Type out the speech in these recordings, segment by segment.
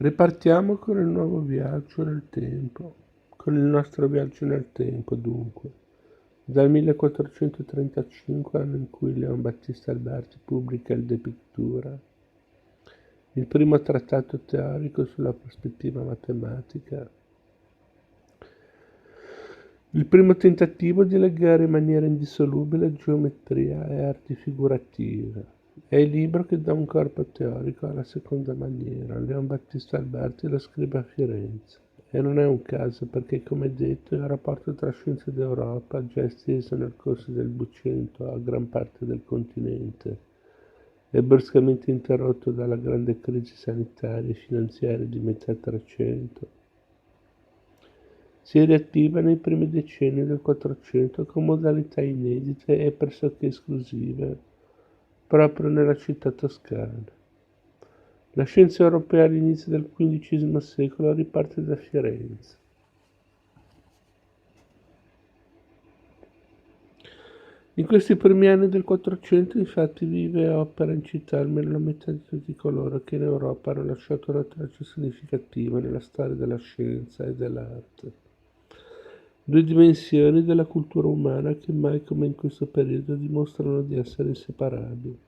Ripartiamo con il nuovo viaggio nel tempo, con il nostro viaggio nel tempo dunque, dal 1435, anno in cui Leon Battista Alberti pubblica il De Pictura, il primo trattato teorico sulla prospettiva matematica, il primo tentativo di legare in maniera indissolubile geometria e arti figurative. È il libro che dà un corpo teorico alla seconda maniera. Leon Battista Alberti lo scrive a Firenze. E non è un caso perché, come detto, il rapporto tra scienza ed Europa, già esteso nel corso del Bucento a gran parte del continente, è bruscamente interrotto dalla grande crisi sanitaria e finanziaria di metà Trecento, si riattiva nei primi decenni del Quattrocento con modalità inedite e pressoché esclusive proprio nella città toscana. La scienza europea all'inizio del XV secolo riparte da Firenze. In questi primi anni del Quattrocento infatti vive e opera in città almeno la metà di tutti coloro che in Europa hanno lasciato una traccia significativa nella storia della scienza e dell'arte. Due dimensioni della cultura umana che mai come in questo periodo dimostrano di essere inseparabili.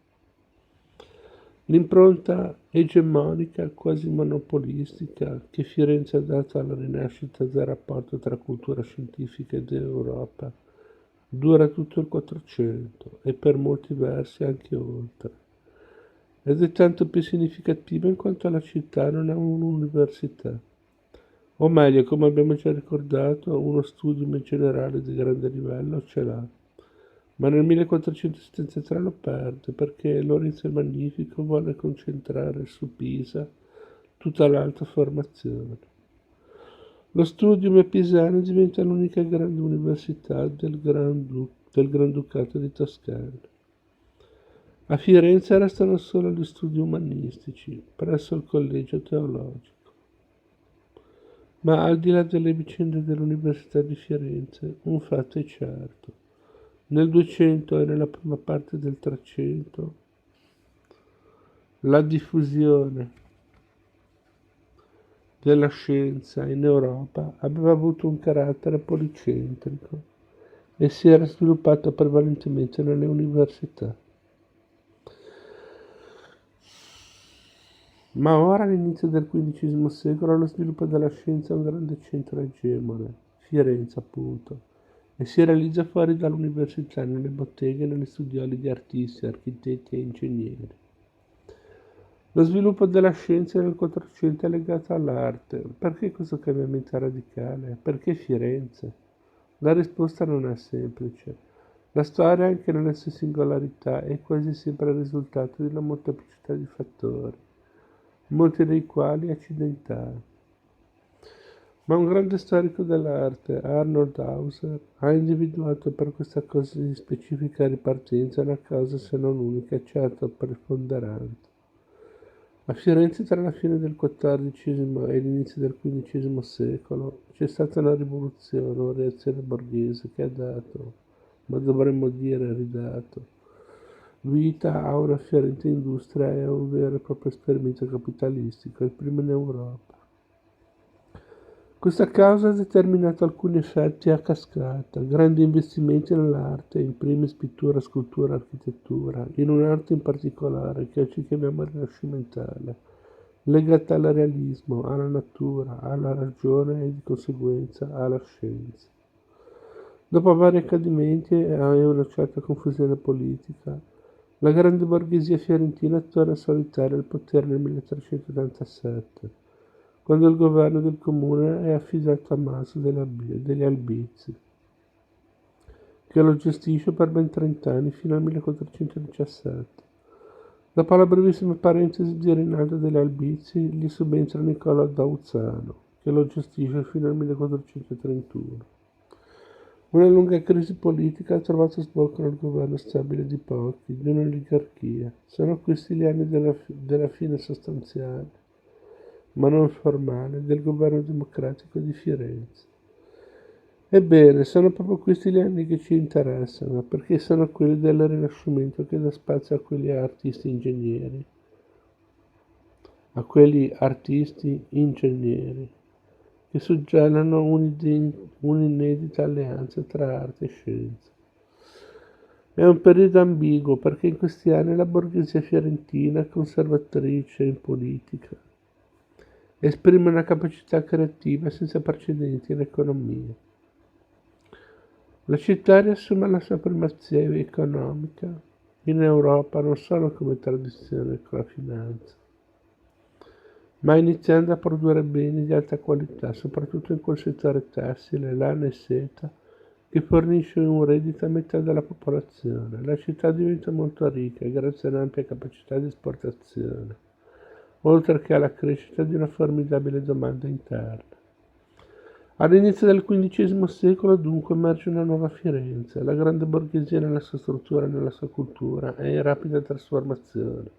L'impronta egemonica, quasi monopolistica, che Firenze ha dato alla rinascita del rapporto tra cultura scientifica ed Europa dura tutto il Quattrocento e per molti versi anche oltre. Ed è tanto più significativa in quanto la città non ha un'università. O meglio, come abbiamo già ricordato, uno studium generale di grande livello ce l'ha, ma nel 1473 lo perde perché Lorenzo il Magnifico volle concentrare su Pisa tutta l'alta formazione. Lo studium pisano diventa l'unica grande università del Granducato di Toscana. A Firenze restano solo gli studi umanistici presso il Collegio Teologico. Ma al di là delle vicende dell'Università di Firenze, un fatto è certo. Nel 200 e nella prima parte del 300 la diffusione della scienza in Europa aveva avuto un carattere policentrico e si era sviluppata prevalentemente nelle università. Ma ora, all'inizio del XV secolo, lo sviluppo della scienza è un grande centro egemone, Firenze appunto, e si realizza fuori dall'università, nelle botteghe e nelle studioli di artisti, architetti e ingegneri. Lo sviluppo della scienza nel Quattrocento è legato all'arte. Perché questo cambiamento radicale? Perché Firenze? La risposta non è semplice. La storia, anche nelle sue singolarità, è quasi sempre il risultato di una molteplicità di fattori, molti dei quali accidentali. Ma un grande storico dell'arte, Arnold Hauser, ha individuato per questa così specifica ripartenza una causa se non unica, certo preponderante. A Firenze tra la fine del XIV e l'inizio del XV secolo c'è stata una rivoluzione, una reazione borghese che ha dato, ma dovremmo dire ridato, vita a una fiorente industria e a un vero e proprio esperimento capitalistico, il primo in Europa. Questa causa ha determinato alcuni effetti a cascata, grandi investimenti nell'arte, in primis pittura, scultura, architettura, in un'arte in particolare che oggi chiamiamo rinascimentale, legata al realismo, alla natura, alla ragione e di conseguenza alla scienza. Dopo vari accadimenti e una certa confusione politica, la grande borghesia fiorentina torna solitaria al potere nel 1387, quando il governo del comune è affidato a Maso degli Albizi, che lo gestisce per ben 30 anni fino al 1417. Dopo la brevissima parentesi di Rinaldo degli Albizi, gli subentra Niccolò Dauzzano, che lo gestisce fino al 1431. Una lunga crisi politica ha trovato sbocco nel governo stabile di pochi, di un'oligarchia. Sono questi gli anni della fine sostanziale, ma non formale, del governo democratico di Firenze. Ebbene, sono proprio questi gli anni che ci interessano, perché sono quelli del Rinascimento che dà spazio a quegli artisti ingegneri a quelli artisti, ingegneri, che suggellano un'inedita alleanza tra arte e scienza. È un periodo ambiguo perché in questi anni la borghesia fiorentina, conservatrice in politica, esprime una capacità creativa senza precedenti in economia. La città riassume la sua primazia economica in Europa non solo come tradizione con la finanza, ma iniziando a produrre beni di alta qualità, soprattutto in quel settore tessile, lana e seta, che fornisce un reddito a metà della popolazione. La città diventa molto ricca grazie a un'ampia capacità di esportazione, oltre che alla crescita di una formidabile domanda interna. All'inizio del XV secolo dunque emerge una nuova Firenze, la grande borghesia nella sua struttura e nella sua cultura è in rapida trasformazione.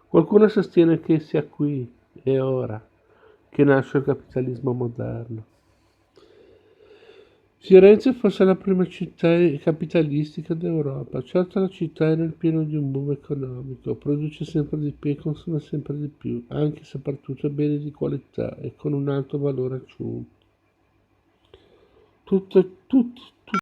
Qualcuno sostiene che sia qui e ora che nasce il capitalismo moderno. Firenze fosse la prima città capitalistica d'Europa. Certo la città è nel pieno di un boom economico, produce sempre di più e consuma sempre di più, anche e soprattutto beni di qualità e con un alto valore aggiunto. Tutto